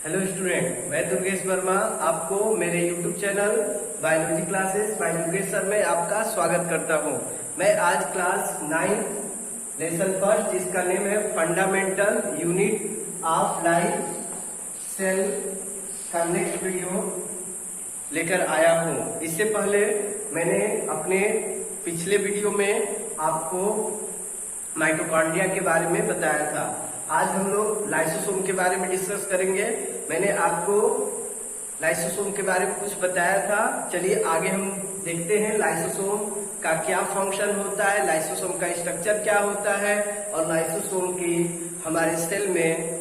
Hello student, मैं दुर्गेश वर्मा आपको मेरे YouTube channel biology classes by Durgesh sir में आपका स्वागत करता हूं। मैं आज क्लास 9 लेसन फर्स्ट जिसका नेम है fundamental unit of life cell का नेक्स्ट वीडियो लेकर आया हूं। इससे पहले मैंने अपने पिछले वीडियो में आपको माइटोकॉन्ड्रिया के बारे में बताया था। आज हम लोग लाइसोसोम के बारे में डिस्कस करेंगे। मैंने आपको लाइसोसोम के बारे में कुछ बताया था। चलिए आगे हम देखते हैं लाइसोसोम का क्या फंक्शन होता है, लाइसोसोम का स्ट्रक्चर क्या होता है और लाइसोसोम की हमारे सेल में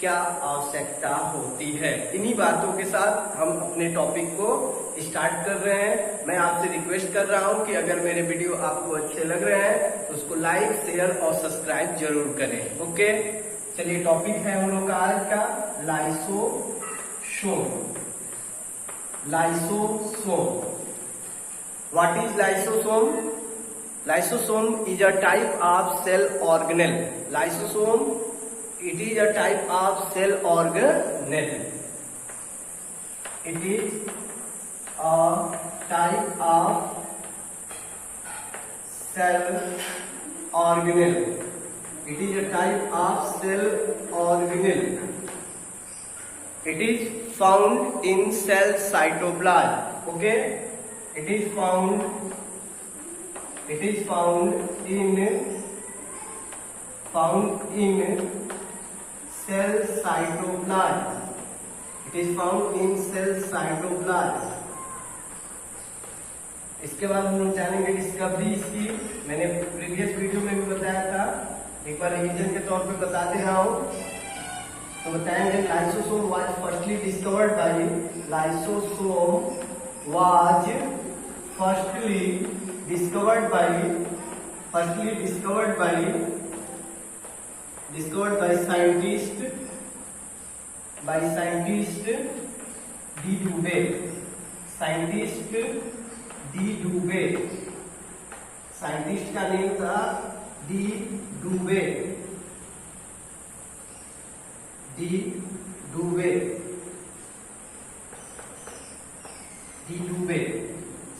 क्या आवश्यकता होती है। इन्हीं बातों के साथ हम अपने टॉपिक को स्टार्ट कर रहे हैं। मैं आपसे रिक्वेस्ट कर रहा हूं कि अगर मेरे वीडियो आपको अच्छे लग रहे हैं तो उसको लाइक, शेयर और सब्सक्राइब जरूर करें। ओके, चलिए टॉपिक है हम लोग का आज का lysosome. Lysosome, what is lysosome? Lysosome is a type of cell organelle. Lysosome it is a type of cell organelle. It is a type of cell organelle. It is a type of cell organelle. It is found in cell cytoplasm. Okay, it is found in cell cytoplasm. It is found in cell cytoplasm. इसके बाद हम लोग जानेंगे discovery इसकी। मैंने previous video में भी बताया था, एक बार रिवीजन के तौर पे बता दे रहा हूं। तो बताएंगे lysosome was firstly discovered by discovered by scientist D. Dubé. Scientist D. Dubé. Scientist का नेम था डी डूबे। डी डूबे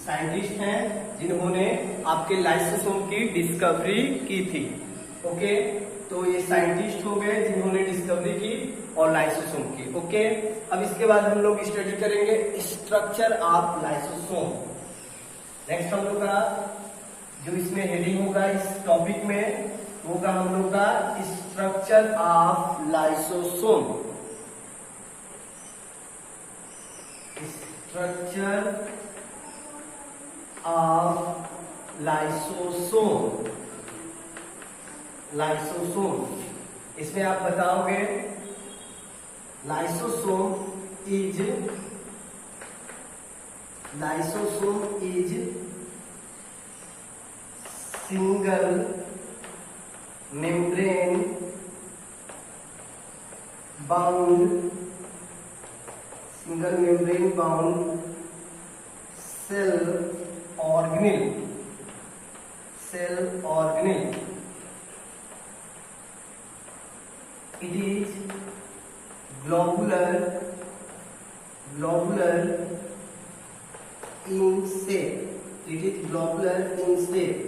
साइंटिस्ट हैं जिन्होंने आपके लाइसोसोम की डिस्कवरी की थी। ओके, तो ये साइंटिस्ट हो गए जिन्होंने डिस्कवरी की और लाइसोसोम की। ओके, अब इसके बाद हम लोग स्टडी करेंगे स्ट्रक्चर ऑफ लाइसोसोम। नेक्स्ट हम लोग का जो इसमें हेडिंग होगा इस टॉपिक में होगा हम लोग का structure of lysosome. Structure of lysosome. इसमें आप बताओगे lysosome is single membrane bound cell organelle. It is globular in shape.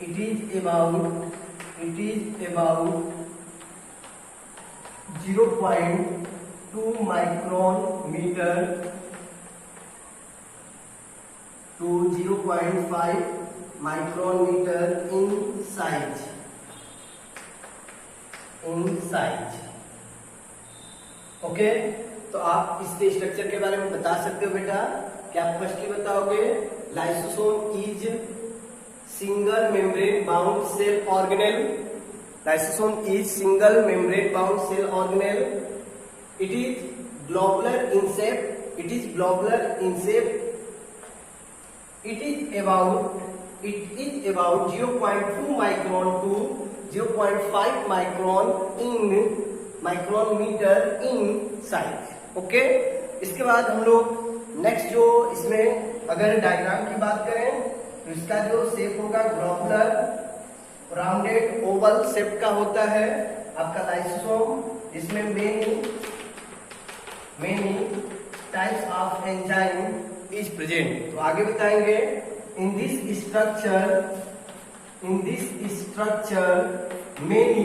It is about 0.2 micrometer to 0.5 micrometer in size. Okay, तो आप इसके स्ट्रक्चर के बारे में बता सकते हो बेटा। क्या आप फर्स्टली बताओगे lysosome is single membrane bound cell organelle. Lysosome is single membrane bound cell organelle. It is globular in shape. It is about 0.2 micron to 0.5 micrometer in size. Okay, इसके बाद हम लोग नेक्स्ट जो इसमें अगर डायग्राम की बात करें तो इसका जो शेप होगा ग्लोबुलर राउंडेड ओवल शेप का होता है आपका लाइसोसोम। इसमें मेन एंजाइम इज प्रेजेंट। तो आगे बताएंगे in this structure many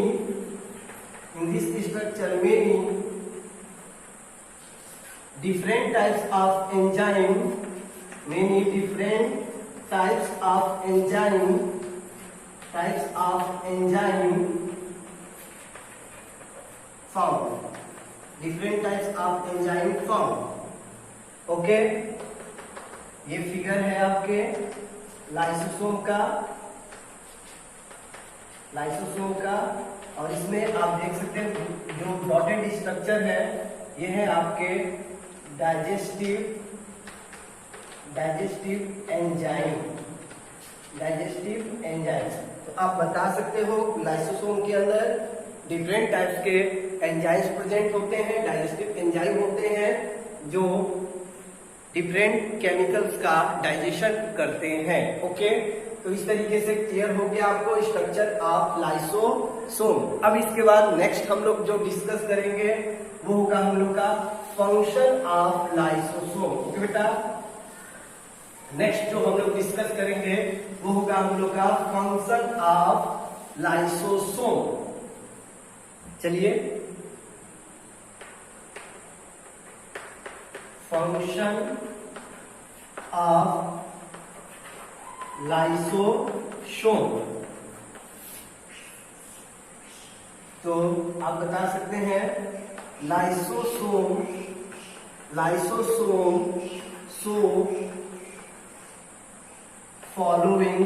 different types of enzyme found। Okay, ये फिगर है आपके लाइसोसोम का और इसमें आप देख सकते हैं जो डॉटेड स्ट्रक्चर है ये है आपके डाइजेस्टिव एंजाइम। तो आप बता सकते हो लाइसोसोम के अंदर डिफरेंट टाइप्स के एंजाइम्स प्रेजेंट होते हैं, डाइजेस्टिव एंजाइम होते हैं जो डिफरेंट केमिकल्स का डाइजेशन करते हैं। ओके, तो इस तरीके से क्लियर हो गया आपको स्ट्रक्चर ऑफ लाइसोसोम। अब इसके बाद नेक्स्ट हम लोग जो डिस्कस करेंगे वो होगा हम लोग का फंक्शन ऑफ लाइसोसोम। ओके बेटा, नेक्स्ट जो हम लोग डिस्कस करेंगे वो होगा हम लोग का फंक्शन ऑफ लाइसोसोम। चलिए, फंक्शन ऑफ लाइसोसोम। तो आप बता सकते हैं lysosome so following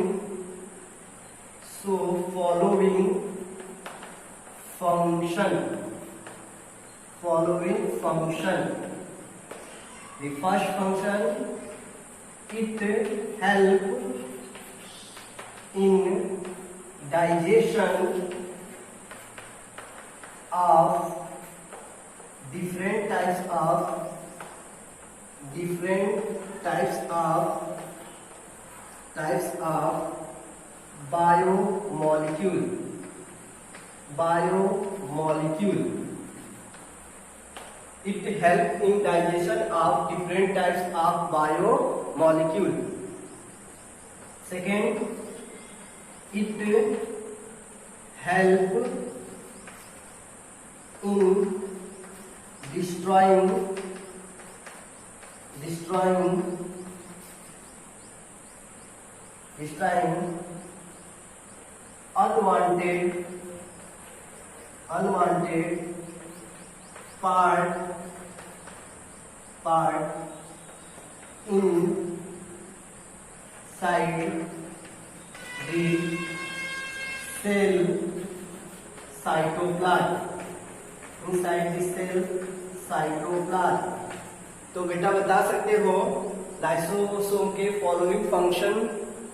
function. The first function, it help in digestion of different types of biomolecule। It help in digestion of different types of biomolecule। Second, it help in destroying unwanted part inside the cell cytoplasm। तो बेटा बता सकते हो lysosome के following function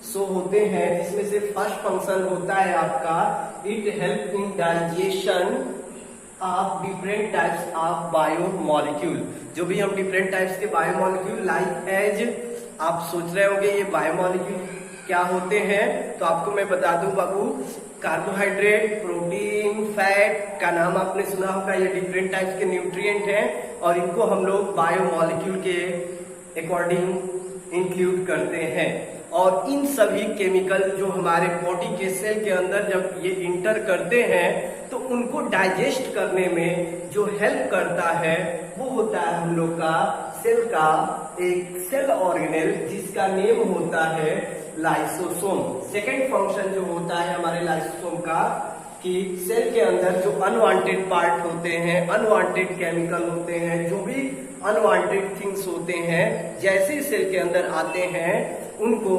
so होते हैं, जिसमें से फर्स्ट फंक्शन होता है आपका it help in digestion of different types of biomolecule. जो भी हम डिफरेंट टाइप्स के बायोमोलिक्यूल लाइक एज आप सोच रहे होंगे ये बायोमोलिक्यूल क्या होते हैं, तो आपको मैं बता दूं बाबू, कार्बोहाइड्रेट, प्रोटीन, फैट का नाम आपने सुना होगा। ये डिफरेंट टाइप्स के न्यूट्रिएंट हैं और इनको हम लोग बायोमोलिक्यूल के अकॉर्डिंग इंक्लूड करते हैं। और इन सभी केमिकल जो हमारे बॉडी के सेल के अंदर जब ये इंटर करते हैं तो उनको डाइजेस्ट करने में जो हेल्प करता है वो होता है हम लोग का सेल का एक सेल ऑर्गेनेल जिसका नेम होता है लाइसोसोम। सेकेंड फंक्शन जो होता है हमारे लाइसोसोम का कि सेल के अंदर जो अनवांटेड पार्ट होते हैं, अनवांटेड केमिकल होते हैं, जो भी अनवांटेड थिंग्स होते हैं, जैसे सेल के अंदर आते हैं उनको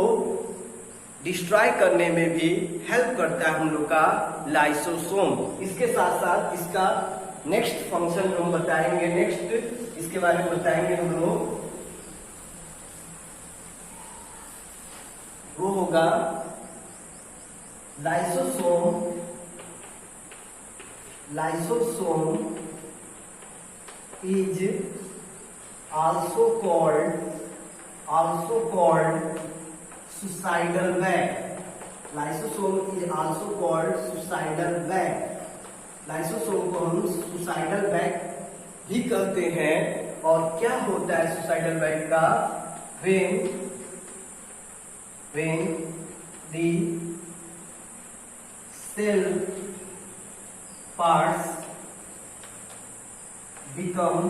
डिस्ट्रॉय करने में भी हेल्प करता है हम लोग का लाइसोसोम। इसके साथ साथ इसका नेक्स्ट फंक्शन जो हम बताएंगे, नेक्स्ट इसके बारे में बताएंगे हम लोग, वो होगा lysosome is also called suicidal bag। Lysosome is also called suicidal bag। Lysosome को हम सुसाइडल बैग भी कहते हैं और क्या होता है सुसाइडल वेट का? when the cell parts become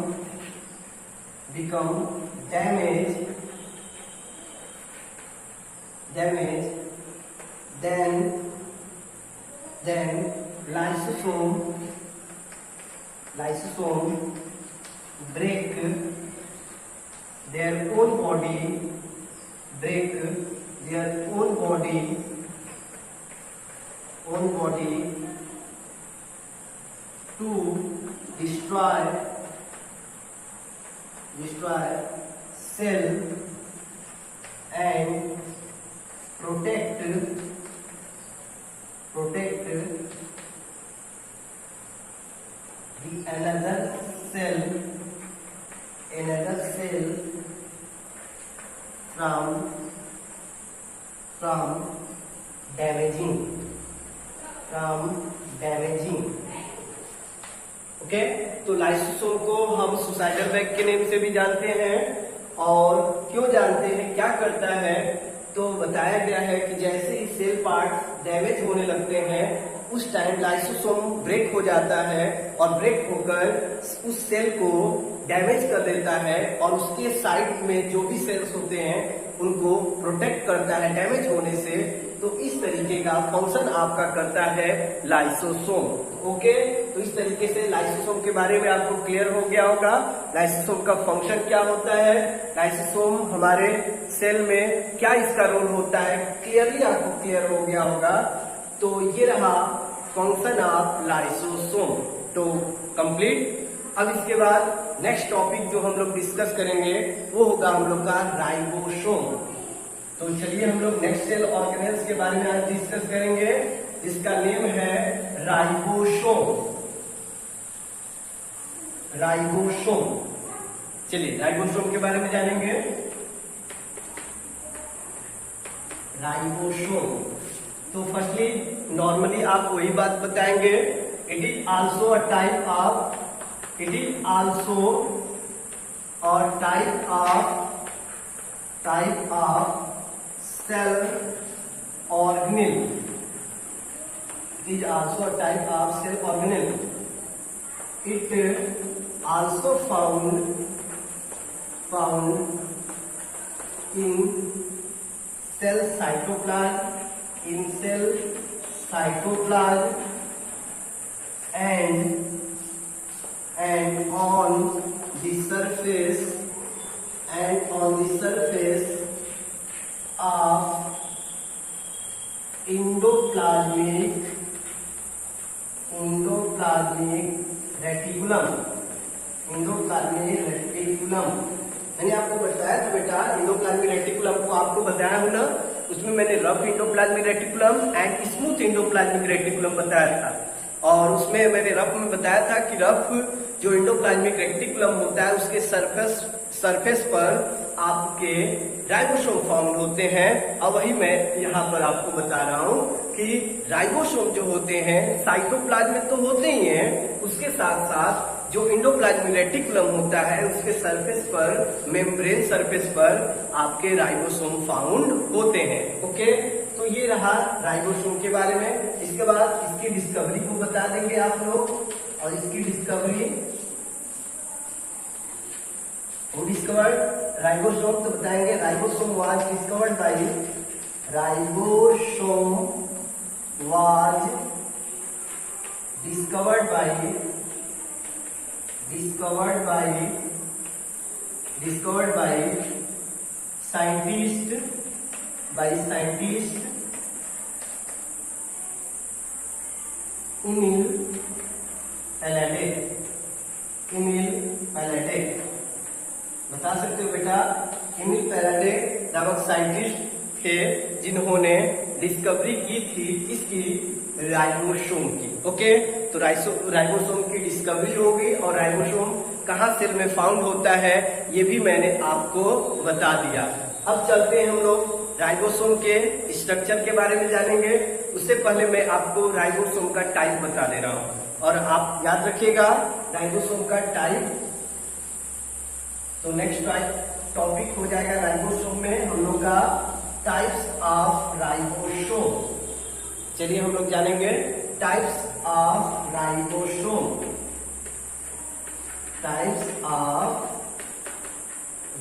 damaged, then lysosome break their own body to destroy cell and protect the another cell from damaging. Okay, तो लाइसोसोम को हम सुसाइडल वेट के नेम से भी जानते हैं। और क्यों जानते हैं, क्या करता है, तो बताया गया है कि जैसे ही सेल पार्ट्स डैमेज होने लगते हैं उस टाइम लाइसोसोम ब्रेक हो जाता है और ब्रेक होकर उस सेल को डैमेज कर देता है और उसके साइड में जो भी सेल्स होते हैं उनको प्रोटेक्ट करता है डैमेज होने से। तो इस तरीके का फंक्शन आपका करता है लाइसोसोम। ओके, तो इस तरीके से लाइसोसोम के बारे में आपको क्लियर हो गया होगा। लाइसोसोम का फंक्शन क्या होता है, लाइसोसोम हमारे सेल में क्या इसका रोल होता है, क्लियरली आपको क्लियर हो गया होगा। तो ये रहा फंक्शन ऑफ लाइसोसोम, तो कंप्लीट। अब इसके बाद नेक्स्ट टॉपिक जो हम लोग डिस्कस करेंगे वो होगा हम लोग का राइबोसोम। तो चलिए हम लोग नेक्स्ट सेल ऑर्गेनेल्स के बारे में आज डिस्कस करेंगे, जिसका नेम है राइबोसोम। चलिए राइबोसोम के बारे में जानेंगे। राइबोसोम, तो फर्स्टली नॉर्मली आप वही बात बताएंगे, it is also a type of cell organelle. It is also a type of cell organelle. It also found in cell cytoplasm, and on the surface of endoplasmic reticulum. मैंने आपको बताया था बेटा, endoplasmic reticulum को आपको बताया हूं ना, उसमें मैंने rough endoplasmic reticulum and smooth endoplasmic reticulum बताया था। और उसमें मैंने रफ में बताया था कि रफ जो एंडोप्लाज्मिक रेटिकुलम होता है उसके सरफेस पर आपके राइबोसोम फाउंड होते हैं। और वही मैं यहाँ पर आपको बता रहा हूँ कि राइबोसोम जो होते हैं साइटोप्लाज्म में तो होते ही हैं, उसके साथ साथ जो एंडोप्लाज्मिक रेटिकुलम होता है उसके सरफेस पर, मेम्ब्रेन सरफेस पर आपके राइबोसोम फाउंड होते हैं। ओके, तो ये रहा राइबोसोम के बारे में। इसके बाद इसकी डिस्कवरी को बता देंगे आप लोग, और इसकी डिस्कवरी वो डिस्कवर्ड राइबोसोम, तो बताएंगे ribosome was discovered by scientist Emil Faraday। बता सकते हो बेटा, एमिल फैराडे नामक साइंटिस्ट थे जिन्होंने डिस्कवरी की थी इसकी राइबोसोम की। ओके, तो राइबोसोम की डिस्कवरी हो गई और राइबोसोम कहाँ सेल में फाउंड होता है ये भी मैंने आपको बता दिया। अब चलते हैं हम लोग राइबोसोम के स्ट्रक्चर के बारे में जानेंगे। उससे पहले मैं आपको राइबोसोम का टाइप बता दे रहा हूँ, और आप याद रखिएगा राइबोसोम का टाइप तो नेक्स्ट टॉपिक हो जाएगा राइबोसोम में हम लोग का टाइप्स ऑफ राइबोसोम। चलिए हम लोग जानेंगे types of ribosome. Types of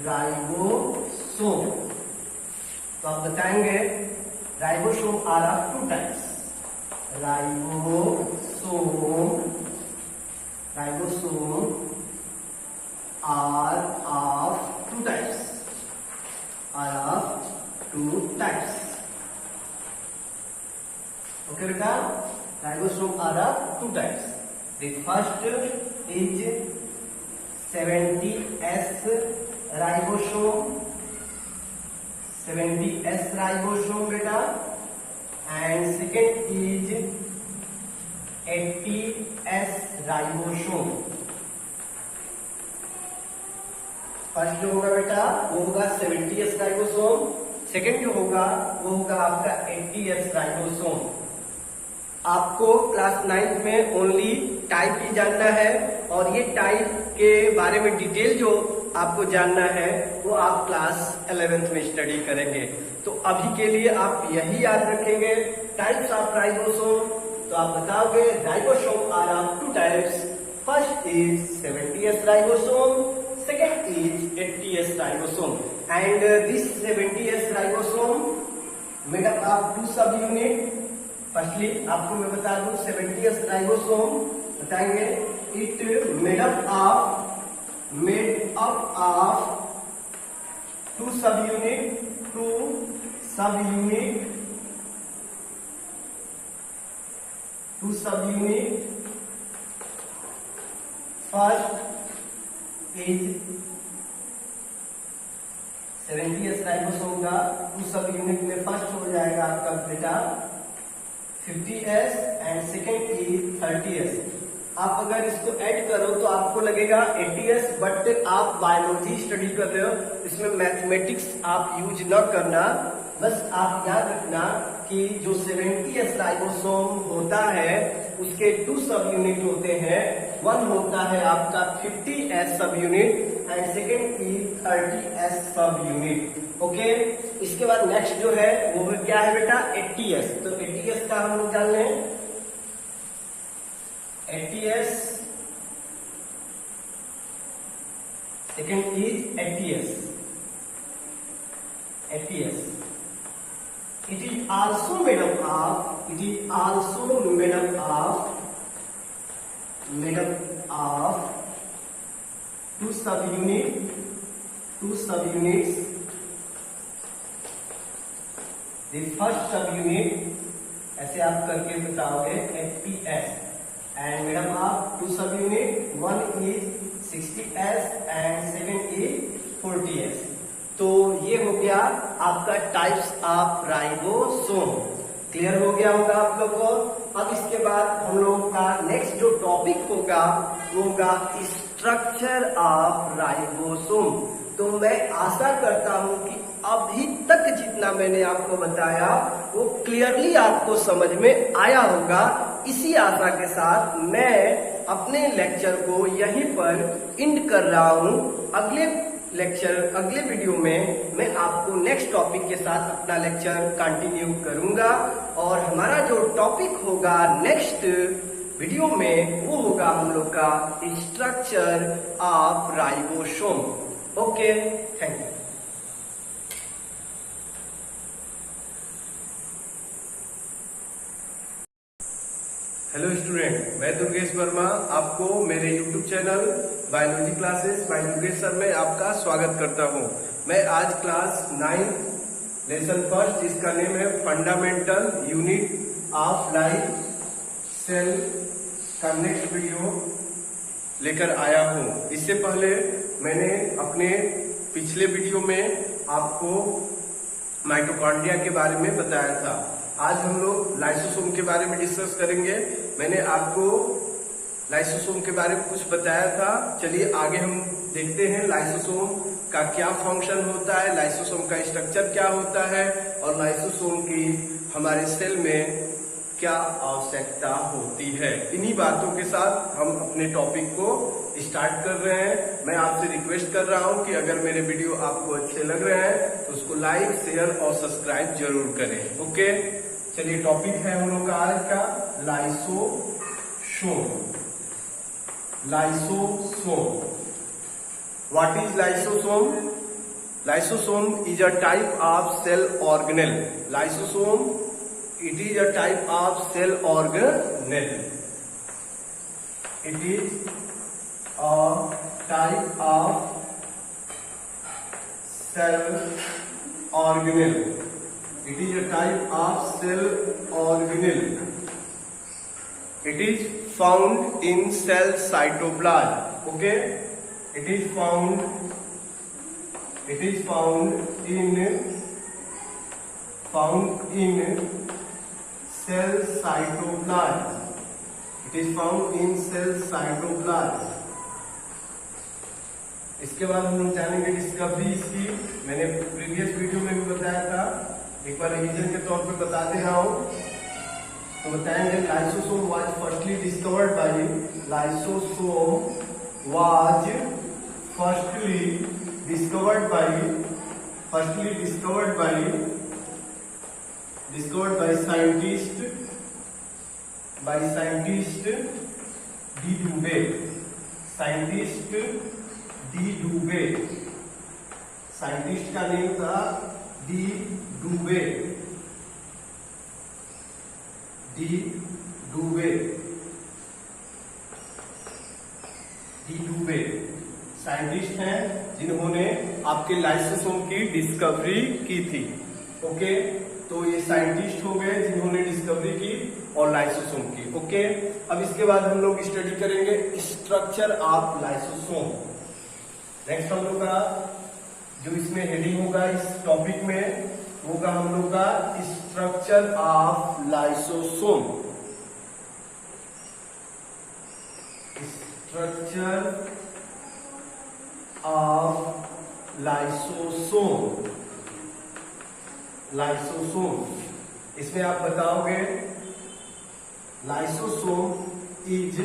ribosome, तो आप बताएंगे ribosome are of two types. Ribosome are of two types. Okay, beta. Ribosome are of two types. The first is 70S ribosome. 70S ribosome, beta. And second is 80S ribosome. First जो होगा बेटा वो होगा 70S ribosome, second जो होगा वो होगा आपका 80S राइबोसोम। आपको क्लास 9th में ओनली टाइप ही जानना है और ये टाइप के बारे में डिटेल जो आपको जानना है वो आप क्लास 11th में स्टडी करेंगे। तो अभी के लिए आप यही याद रखेंगे टाइप्स ऑफ राइबोसोम। तो आप बताओगे ribosome are of two types. First is 70S ribosome, second is 80S ribosome, and this 70S ribosome made up of two subunit. Firstly आपको मैं बता दूं 70S ribosome बताएंगे it made up of two subunit first is 70S ribosome का to सब unit में first हो जाएगा आपका बेटा 50S and second is 30S। आप अगर इसको ऐड करो तो आपको लगेगा 80S, बट आप बायोलॉजी स्टडी कर रहे हो, इसमें मैथमेटिक्स आप यूज न करना। बस आप याद रखना कि जो 70S राइबोसोम होता है उसके टू सब यूनिट होते हैं। वन होता है आपका 50S सब यूनिट एंड सेकेंड की 30S सब यूनिट। ओके, इसके बाद नेक्स्ट जो है वो क्या है बेटा 80S। तो 80S का हम लोग जान लें 80S, second is 80S। It is also made up of two subunits. The first subunit ऐसे आप करके बताओगे 80S and made up of two subunit. One is 60S and second is 40S. तो ये हो गया आपका टाइप्स ऑफ राइबोसोम। क्लियर हो गया होगा आप लोगों को। अब इसके बाद हम लोगों का नेक्स्ट जो टॉपिक होगा वो होगा स्ट्रक्चर ऑफ राइबोसोम। तो मैं आशा करता हूं कि अभी तक जितना मैंने आपको बताया वो क्लियरली आपको समझ में आया होगा। इसी आशा के साथ मैं अपने लेक्चर को यहीं पर एंड कर रहा हूं। अगले वीडियो में मैं आपको नेक्स्ट टॉपिक के साथ अपना लेक्चर कंटिन्यू करूंगा और हमारा जो टॉपिक होगा नेक्स्ट वीडियो में वो होगा हम लोग का structure of ribosome. Okay, thank you. Hello student, मैं दुर्गेश वर्मा आपको मेरे YouTube channel biology classes by Durgesh sir में आपका स्वागत करता हूं। मैं आज क्लास 9 लेसन फर्स्ट जिसका नेम है fundamental unit of life cell का नेक्स्ट वीडियो लेकर आया हूं। इससे पहले मैंने अपने पिछले वीडियो में आपको माइटोकॉन्ड्रिया के बारे में बताया था। आज हम लोग लाइसोसोम के बारे में डिस्कस करेंगे। मैंने आपको लाइसोसोम के बारे में कुछ बताया था। चलिए आगे हम देखते हैं लाइसोसोम का क्या फंक्शन होता है, लाइसोसोम का स्ट्रक्चर क्या होता है और लाइसोसोम की हमारे सेल में क्या आवश्यकता होती है। इन्हीं बातों के साथ हम अपने टॉपिक को स्टार्ट कर रहे हैं। मैं आपसे रिक्वेस्ट कर रहा हूं कि अगर मेरे वीडियो आपको अच्छे लग रहे हैं तो उसको लाइक, शेयर और सब्सक्राइब जरूर करें। ओके, चलिए टॉपिक है हम लोग का आज का lysosome. Lysosome, what is lysosome? Lysosome is a type of cell organelle. Lysosome, it is a type of cell organelle. It is a type of cell organelle. It is a type of cell organelle. It is found in cell cytoplasm. Okay, it is found in cell cytoplasm. It is found in cell cytoplasm. इसके बाद हम लोग जानेंगे discovery इसकी। मैंने previous video में भी बताया था, एक बार रिवीजन के तौर पे बता दे रहा हूं। तो बताएंगे lysosome was firstly discovered by discovered by scientist D. Dubé. Scientist D. Dubé. Scientist का नेम था डी डूबे। डी डूबे साइंटिस्ट हैं जिन्होंने आपके लाइसोसोम की डिस्कवरी की थी। ओके, तो ये साइंटिस्ट हो गए जिन्होंने डिस्कवरी की और लाइसोसोम की। ओके, अब इसके बाद हम लोग स्टडी करेंगे स्ट्रक्चर ऑफ लाइसोसोम। नेक्स्ट हम लोग का जो इसमें हेडिंग होगा इस टॉपिक में होगा हम लोग का structure of lysosome. Structure of lysosome. इसमें आप बताओगे lysosome is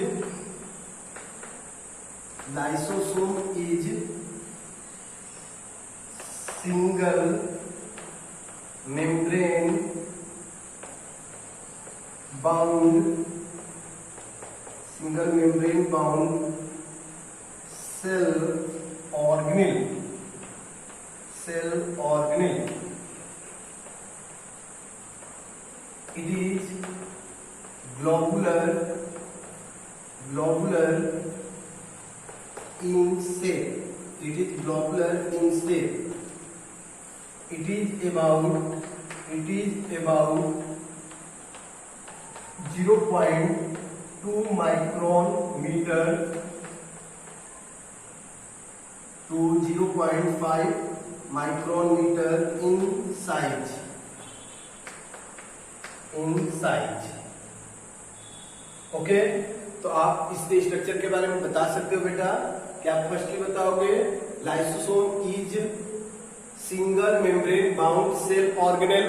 single membrane bound cell organelle. It is globular in shape. It is about 0.2 micrometer to 0.5 micrometer in size. Okay, तो आप इस स्ट्रक्चर के बारे में बता सकते हो बेटा। क्या आप फर्स्टली बताओगे lysosome is single membrane bound cell organelle.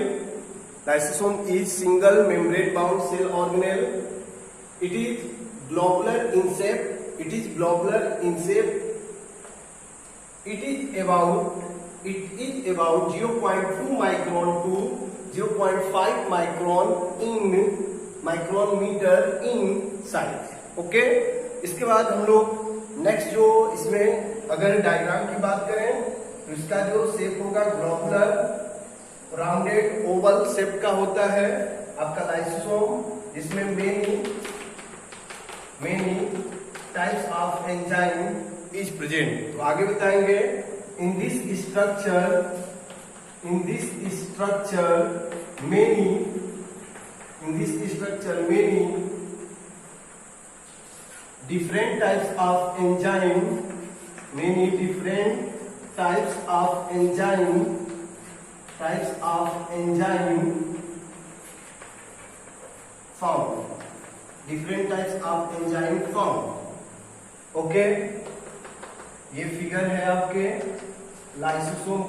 Lysosome is single membrane bound cell organelle. It is globular in shape. It is about 0.2 micron to 0.5 micrometer in size. Okay, इसके बाद हम लोग नेक्स्ट जो इसमें अगर डायग्राम की बात करें तो इसका जो शेप होगा ग्लोबुलर राउंडेड ओवल शेप का होता है आपका लाइसोसोम, जिसमें many types of enzyme is present. तो आगे बताएंगे in this structure many different types of enzyme found। Okay, ये फिगर है आपके लाइसोसोम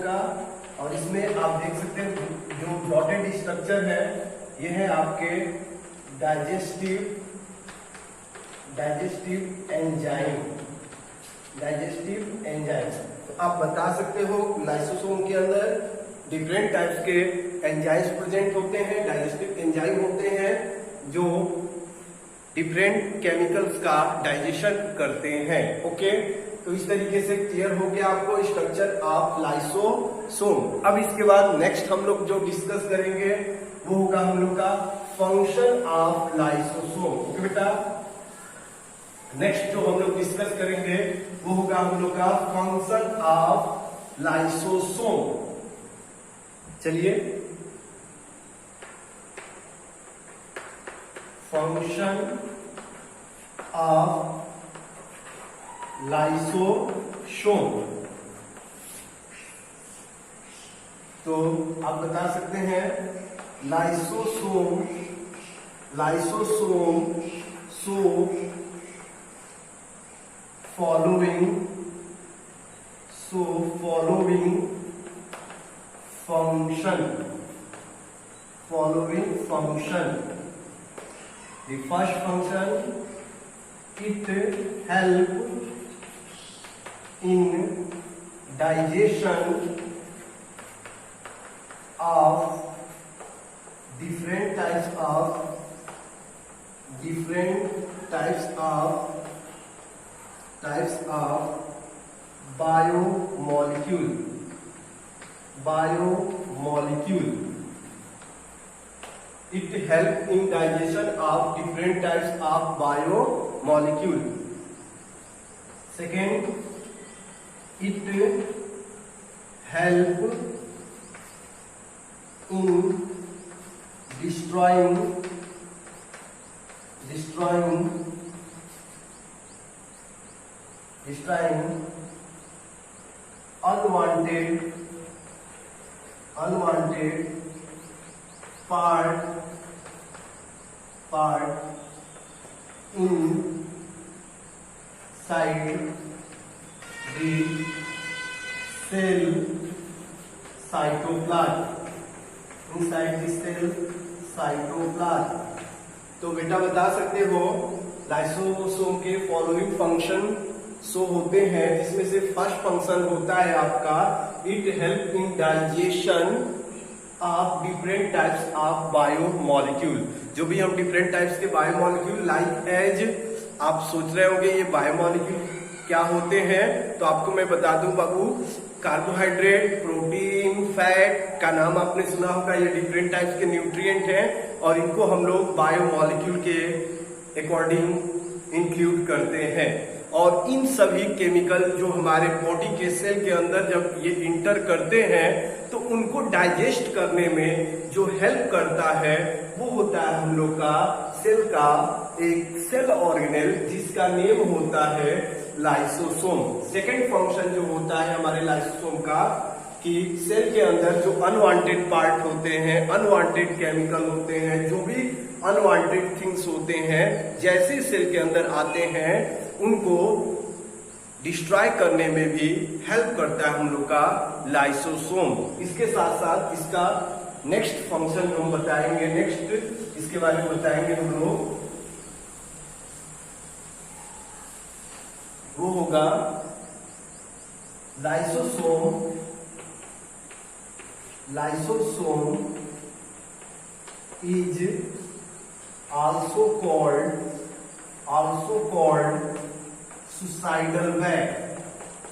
का और इसमें आप देख सकते हैं जो डॉटेड स्ट्रक्चर है ये है आपके डाइजेस्टिव एंजाइम। तो आप बता सकते हो लाइसोसोम के अंदर डिफरेंट टाइप्स के एंजाइम्स प्रेजेंट होते हैं, डाइजेस्टिव एंजाइम होते हैं जो डिफरेंट केमिकल्स का डाइजेशन करते हैं। ओके, तो इस तरीके से क्लियर हो गया आपको स्ट्रक्चर ऑफ लाइसोसोम। अब इसके बाद नेक्स्ट हम लोग जो डिस्कस करेंगे वो होगा हम लोग का फंक्शन ऑफ लाइसोसोम। ओके बेटा, नेक्स्ट जो हम लोग डिस्कस करेंगे वो होगा हम लोग का फंक्शन ऑफ लाइसोसोम। चलिए, फंक्शन ऑफ लाइसोसोम। तो आप बता सकते हैं lysosome so following function. The first function, it help in digestion of different types of biomolecule. It help in digestion of different types of biomolecule. Second, it help in destroying unwanted part inside the cell cytoplasm. तो बेटा बता सकते हो lysosome के following function so होते हैं, जिसमें से फर्स्ट फंक्शन होता है आपका it help in digestion of different types of biomolecule. जो भी हम डिफरेंट टाइप्स के बायोमोलिक्यूल लाइक एज आप सोच रहे होंगे ये बायोमोलिक्यूल क्या होते हैं, तो आपको मैं बता दूं बाबू, कार्बोहाइड्रेट, प्रोटीन, फैट का नाम आपने सुना होगा। ये डिफरेंट टाइप्स के न्यूट्रिएंट हैं और इनको हम लोग बायोमोलिक्यूल के अकॉर्डिंग इंक्लूड करते हैं। और इन सभी केमिकल जो हमारे बॉडी के सेल के अंदर जब ये इंटर करते हैं तो उनको डाइजेस्ट करने में जो हेल्प करता है वो होता है हम लोग का सेल का एक सेल ऑर्गेनेल जिसका नेम होता है लाइसोसोम। सेकेंड फंक्शन जो होता है हमारे लाइसोसोम का कि सेल के अंदर जो अनवांटेड पार्ट होते हैं, अनवांटेड केमिकल होते हैं, जो भी अनवांटेड थिंग्स होते हैं जैसे सेल के अंदर आते हैं उनको डिस्ट्रॉय करने में भी हेल्प करता है हम लोग का लाइसोसोम। इसके साथ साथ इसका नेक्स्ट फंक्शन हम बताएंगे, नेक्स्ट इसके बारे में बताएंगे हम लोग, वो होगा lysosome is also called suicidal bag.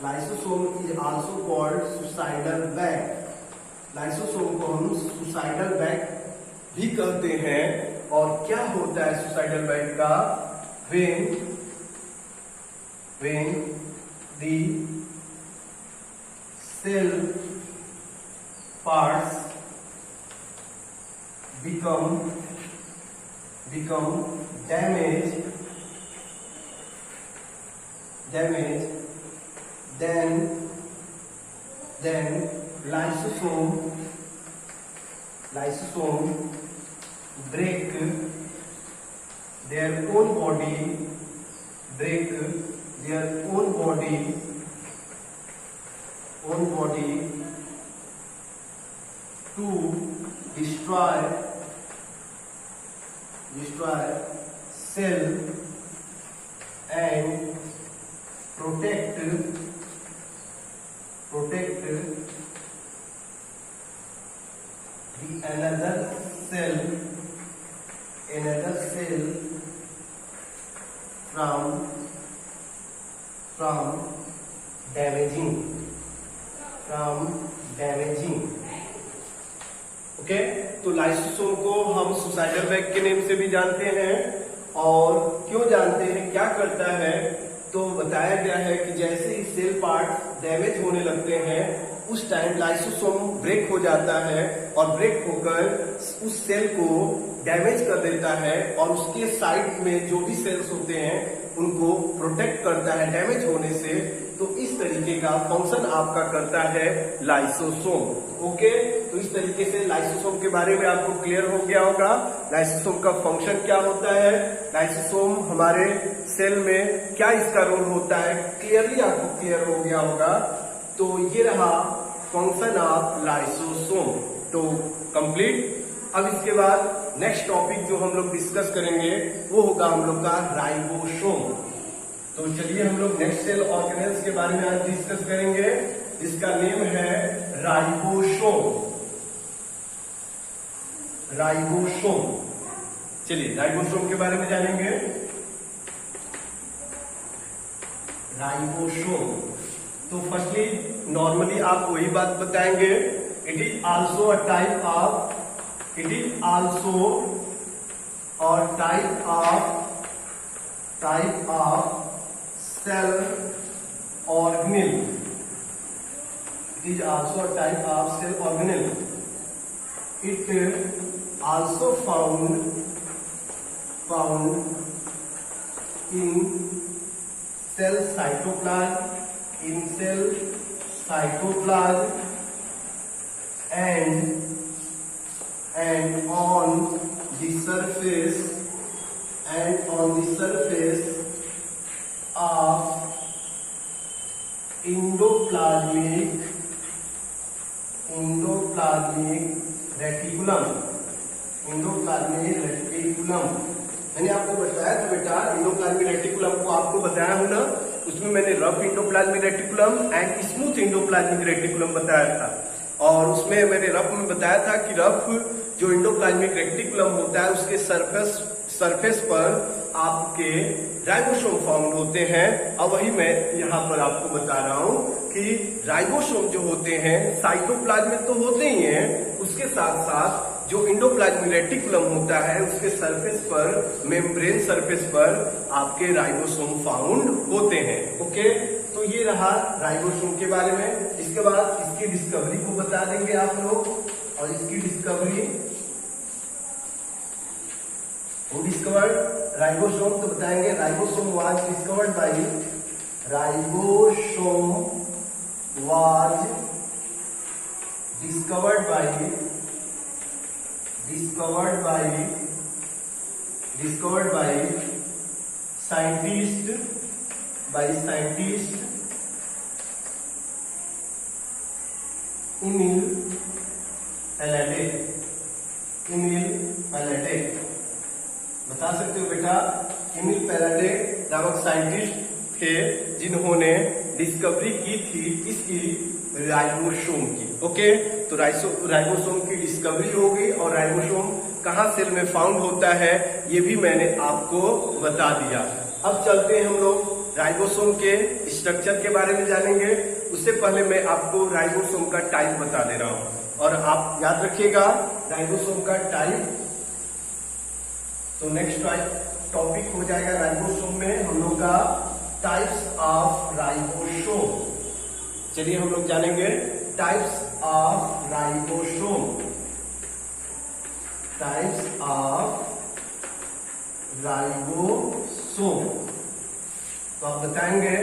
Lysosome is also called suicidal bag. Lysosome को हम सुसाइडल बैग भी कहते हैं। और क्या होता है सुसाइडल बैग का? when the cell parts become damaged, then lysosome break their own body to destroy cell and protect the another cell from damaging. Okay, तो लाइसोसोम को हम सुसाइडल बैग के नेम से भी जानते हैं। और क्यों जानते हैं, क्या करता है, तो बताया गया है कि जैसे ही सेल पार्ट डैमेज होने लगते हैं उस टाइम लाइसोसोम ब्रेक हो जाता है और ब्रेक होकर उस सेल को डैमेज कर देता है और उसके साइड में जो भी सेल्स होते हैं उनको प्रोटेक्ट करता है डैमेज होने से। तो इस तरीके का फंक्शन आपका करता है लाइसोसोम। ओके, तो इस तरीके से लाइसोसोम के बारे में आपको क्लियर हो गया होगा। लाइसोसोम का फंक्शन क्या होता है, लाइसोसोम हमारे सेल में क्या इसका रोल होता है, क्लियरली आपको क्लियर हो गया होगा। तो ये रहा फंक्शन ऑफ लाइसोसोम, तो कंप्लीट। अब इसके बाद नेक्स्ट टॉपिक जो हम लोग डिस्कस करेंगे वो होगा हम लोग का राइबोसोम। तो चलिए हम लोग नेक्स्ट सेल ऑर्गेनेल्स के बारे में आज डिस्कस करेंगे, जिसका नेम है राइबोसोम। चलिए राइबोसोम के बारे में जानेंगे। राइबोसोम, तो फर्स्टली नॉर्मली आप वही बात बताएंगे, it is also a type of cell organelle. It is also a type of cell organelle. It also found in cell cytoplasm, and on the surface of endoplasmic reticulum. मैंने आपको बताया था बेटा, endoplasmic reticulum को आपको बताया हूं ना, उसमें मैंने rough endoplasmic reticulum and smooth endoplasmic reticulum बताया था। और उसमें मैंने रफ में बताया था कि रफ जो एंडोप्लाज्मिक रेटिकुलम होता है उसके सरफेस पर आपके राइबोसोम फाउंड होते हैं। अब वही मैं यहाँ पर आपको बता रहा हूँ कि राइबोसोम जो होते हैं साइटोप्लाज्म में तो होते ही हैं, उसके साथ साथ जो एंडोप्लाज्मिक रेटिकुलम होता है उसके सरफेस पर, मेम्ब्रेन सरफेस पर आपके राइबोसोम फाउंड होते हैं। ओके, तो ये रहा राइबोसोम के बारे में। इसके बाद इसकी डिस्कवरी को बता देंगे आप लोग, और इसकी डिस्कवरी वो डिस्कवर्ड राइबोसोम, तो बताएंगे ribosome was discovered by scientist Emil Faraday। बता सकते हो बेटा, एमिल फैराडे नामक साइंटिस्ट थे जिन्होंने डिस्कवरी की थी इसकी राइबोसोम की। ओके, तो राइबोसोम की डिस्कवरी हो गई और राइबोसोम कहाँ सेल में फाउंड होता है ये भी मैंने आपको बता दिया। अब चलते हैं हम लोग राइबोसोम के स्ट्रक्चर के बारे में जानेंगे। उससे पहले मैं आपको राइबोसोम का टाइप बता दे रहा हूँ, और आप याद रखिएगा राइबोसोम का टाइप। तो नेक्स्ट टॉपिक हो जाएगा राइबोसोम में हम लोग का टाइप्स ऑफ राइबोसोम। चलिए हम लोग जानेंगे टाइप्स ऑफ राइबोसोम। तो आप बताएंगे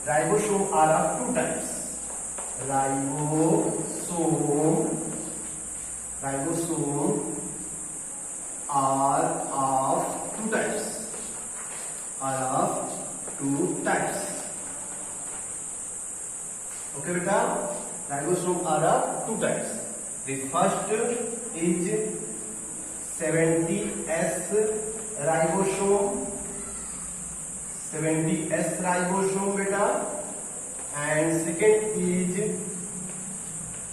ribosome are of two types. Ribosome are of two types। Okay बेटा, ribosome are of two types. The first is 70S ribosome, 70S ribosome बेटा, and second is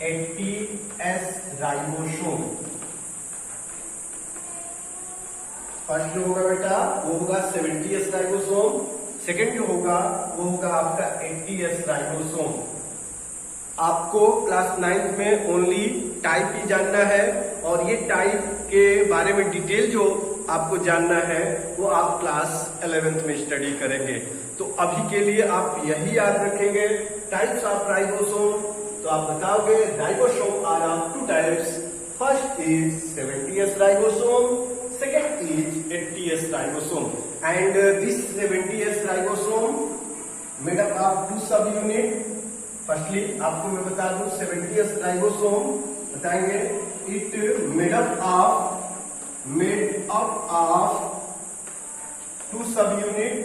80S ribosome. First जो होगा बेटा वो होगा 70S राइबोसोम, सेकेंड जो होगा वो होगा आपका 80S राइबोसोम। आपको क्लास 9th में ओनली टाइप ही जानना है और ये टाइप के बारे में डिटेल जो आपको जानना है वो आप क्लास 11th में स्टडी करेंगे। तो अभी के लिए आप यही याद रखेंगे, टाइप्स ऑफ राइबोसोम। तो आप बताओगे ribosome are of two types, first is 70S ribosome, second is 80S ribosome, and this 70S ribosome made up of two subunit. Firstly आपको मैं बता दूं 70S ribosome बताएंगे, it made up of two subunit.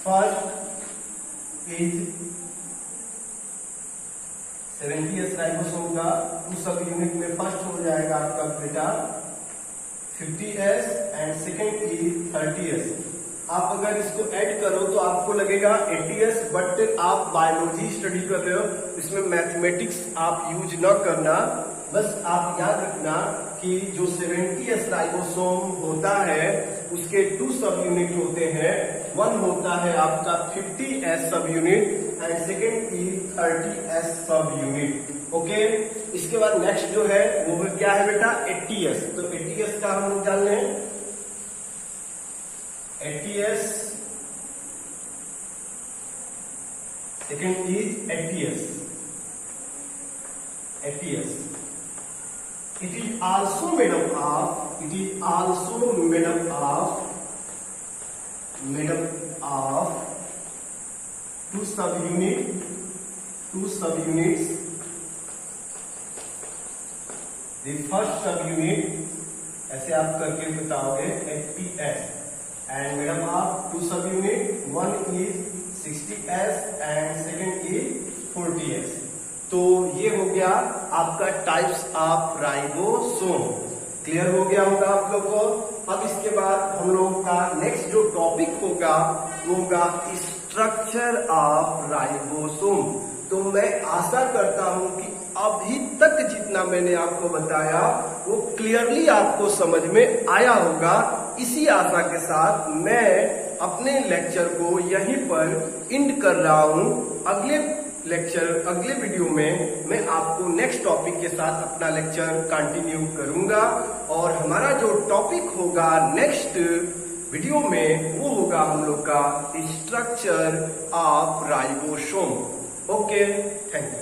First is 70S ribosome का उस सब unit में first हो जाएगा आपका बेटा 50S and second is 30S। आप अगर इसको ऐड करो तो आपको लगेगा 80S, बट आप बायोलॉजी स्टडी कर रहे हो, इसमें मैथमेटिक्स आप यूज न करना। बस आप याद रखना कि जो 70S राइबोसोम होता है उसके 2 सब यूनिट होते हैं, वन होता है आपका 50S सब unit and second is 30S सब यूनिट। ओके, इसके बाद नेक्स्ट जो है वो क्या है बेटा 80S। तो 80S का हम लोग जान लें, 80S second is 80S। It is also made up of two subunits. The first subunit ऐसे आप करके बताओगे 80S and made up of two subunit, one is 60S and second is 40S। तो ये हो गया आपका टाइप्स ऑफ राइबोसोम। क्लियर हो गया होगा आप लोग को। अब इसके बाद हम लोगों का नेक्स्ट जो टॉपिक होगा वो होगा स्ट्रक्चर ऑफ राइबोसोम। तो मैं आशा करता हूं कि अभी तक जितना मैंने आपको बताया वो क्लियरली आपको समझ में आया होगा। इसी आशा के साथ मैं अपने लेक्चर को यहीं पर एंड कर रहा हूं। अगले वीडियो में मैं आपको नेक्स्ट टॉपिक के साथ अपना लेक्चर कंटिन्यू करूंगा और हमारा जो टॉपिक होगा नेक्स्ट वीडियो में वो होगा हम लोग का structure of ribosome. Okay, thank you.